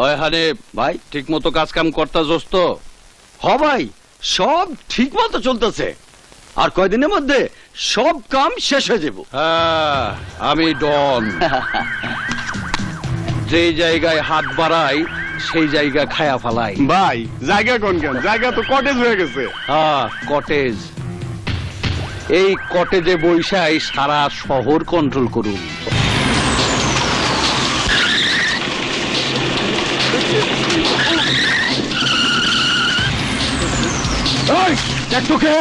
ওই হানে ভাই ঠিক মতো কাজ কাম করতেছস তো? হ ভাই, সব ঠিক মতো চলতেছে, আর কয়দিনের মধ্যে সব কাম শেষ হয়ে যাব। হ্যাঁ, আমি ডন। যে জায়গায় হাত বাড়াই সেই জায়গা খায়া ফালাই। ভাই জায়গা কোন কেন? জায়গা তো কটেজ হয়ে গেছে। হ্যাঁ, কটেজ। এই কটেজে বৈশাই সারা শহর কন্ট্রোল করুন। তোকে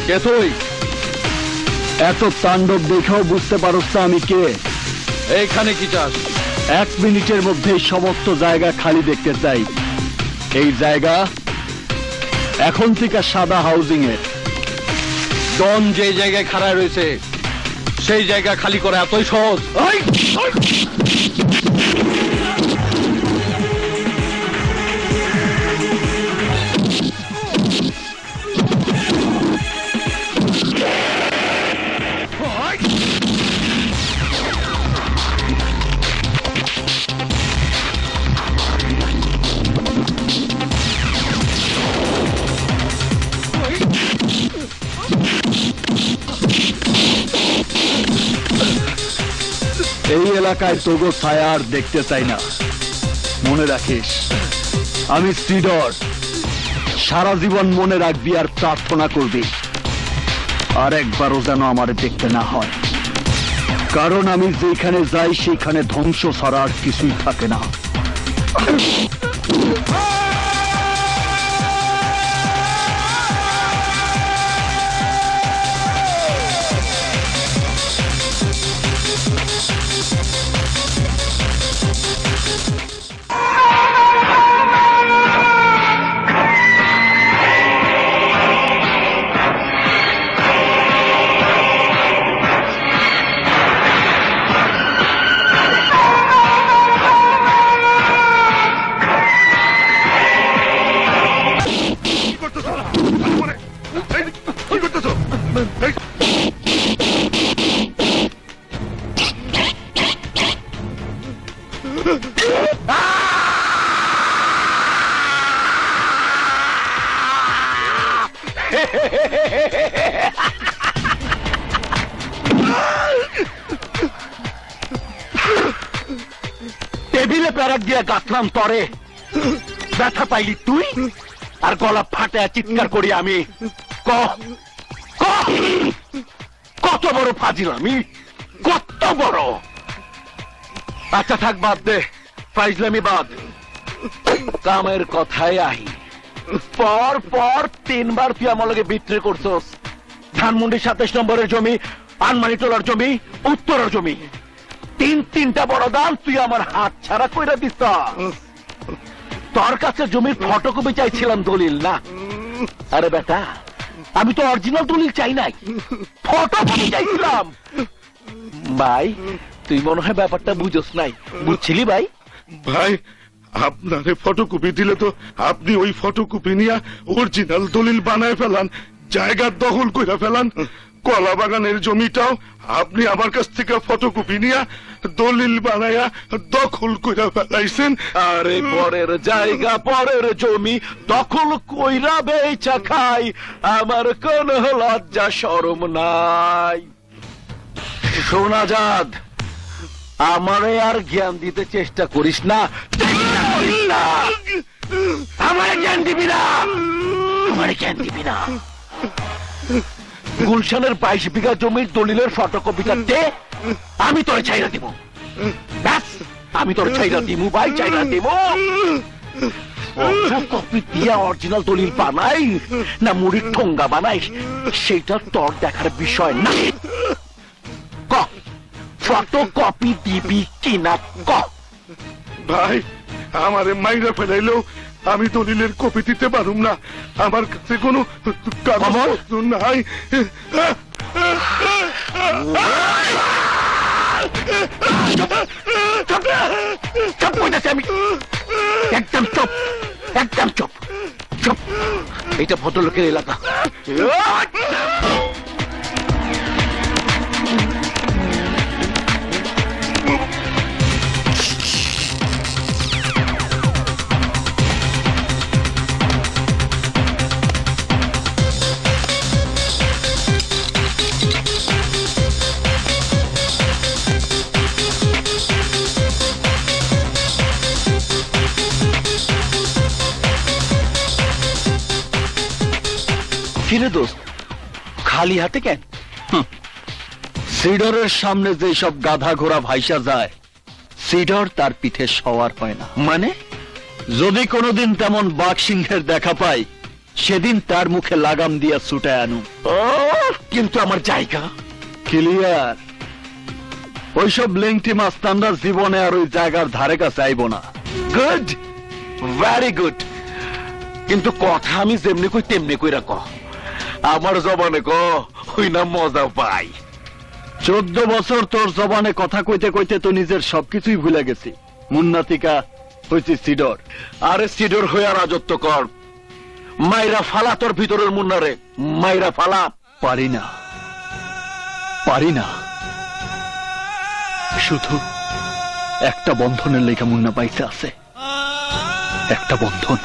কে তুই? এত তাণ্ডব দেখাও বুঝতে পারছ না আমি কে? এইখানে কি চাস? 1 মিনিটের মধ্যেই সমস্ত জায়গা খালি দেখতে চাই। এই জায়গা এখন থেকে সাদা হাউজিং এর। ডন যে জায়গায় খাড়া রয়েছে সেই জায়গা খালি করা এতই সহজ? এই এলাকায় তোগো ছায়া আর দেখতে চাই না। মনে রাখিস, আমি শ্রীধর। সারা জীবন মনে রাখবি আর প্রার্থনা করবি, আর একবারও যেন আমার দেখতে না হয়। কারণ আমি যেখানে যাই সেখানে ধ্বংস ছাড়া আর কিছুই থাকে না। টেবিলে প্যারাক দিয়ে গাছলাম তরে, ব্যথা পাইলি তুই, আর গলা ফাটে চিৎকার করি আমি। কত বড় ফাজিলামি, কত বড়! আচ্ছা থাক, বাদ দে, ফাইজলামি বাদ। কামের কথায় আহি। পর পর 3 বার তুই আমার লগে বিক্রি করছস। ধানমন্ডি 27 নম্বরের জমি, আনমানিটোলার জমি, উত্তরের জমি, 3টা বড় দান তুই আমার হাত ছাড়া কইরা দিস। তোর কাছে জমির ফটোকপি চাইছিলাম, দলিল না। আরে বেটা, আমি তো অরিজিনাল দলিল চাই নাই, ফটোকপি চাইছিলাম। ভাই তুই মনে হয় ব্যাপারটা বুঝোস নাই। বুঝছিলি ভাই? ভাই আপনারে ফটোকপি দিলে তো আপনি ওই ফটোকপি নিয়ে অরিজিনাল দলিল বানায় ফেলান, জায়গার দখল কইরা ফেলান। কলা বাগানের জমিটাও আপনি আমার কাছ থেকে ফটোকপি নিয়ে দলিল বানায়া দখল কইরা ফেলাইছেন। আরে পরের জায়গা পরের জমি দখল কইরা বেচা খাই, আমার কোন লজ্জা শরম নাই। শোন আজাদ, আমারে আর জ্ঞান দিতে চেষ্টা করিস না। আমারে জ্ঞান দিবি না, আমারে জ্ঞান দিবি না। গুলশানের 22 বিঘা জমির দলিলের ফটোকপিটা দে, আমি তোর চাইনা দিব। ব্যাস, আমি তোর চাইনা দিব ভাই, চাইনা দিব। ফটোকপি দিয়া অরিজিনাল দলিল বানাই না মুড়ির ঠোঙ্গা বানাই, সেটা তোর দেখার বিষয় না। ক ফটোকপি দিবি কিনা ক। ভাই, আমারে মাইরা ফেলাইলেও আমি দলিলের কপি দিতে পারুম না। আমার কাছে কোনো কাগজপত্র নাই। চুপ কইতাছি আমি, একদম চুপ, একদম চুপ, চুপ। এটা ভদ্রলোকের এলাকা। কিরে দোস্ত, খালি হাতে কেন? সিডরের সামনে যে সব গাধা ঘোড়া ভাইসা যায়, সিডর তার পিঠে সওয়ার হয় না। মানে? যদি কোনোদিন তেমন বাঘ সিংহের দেখা পাই, সেদিন তার মুখে লাগাম দিয়া ছুটে আনু। ও, কিন্তু আমার জায়গা ক্লিয়ার। ওইসব লেংটি মাস্তানরা জীবনে আর ওই জায়গার ধারে কাছে আইব না। Good, very good. কিন্তু কথা আমি যেমনি কই তেমনি কই রাখ, আমার জবানে ক, ওই না মজা পাই। 14 বছর তোর জবানে কথা কইতে কইতে তো নিজের সবকিছুই ভুলে গেছি। মুন্নাতিকা হইছি সিডর। আরে সিডর হইয়া রাজত্ব কর, মাইরা ফালা তোর ভিতরের মুন্নারে, মাইরা ফালা। পারি না, পারি না। শুধু একটা বন্ধনের লেখা মুন্না পাইছে আছে, একটা বন্ধন।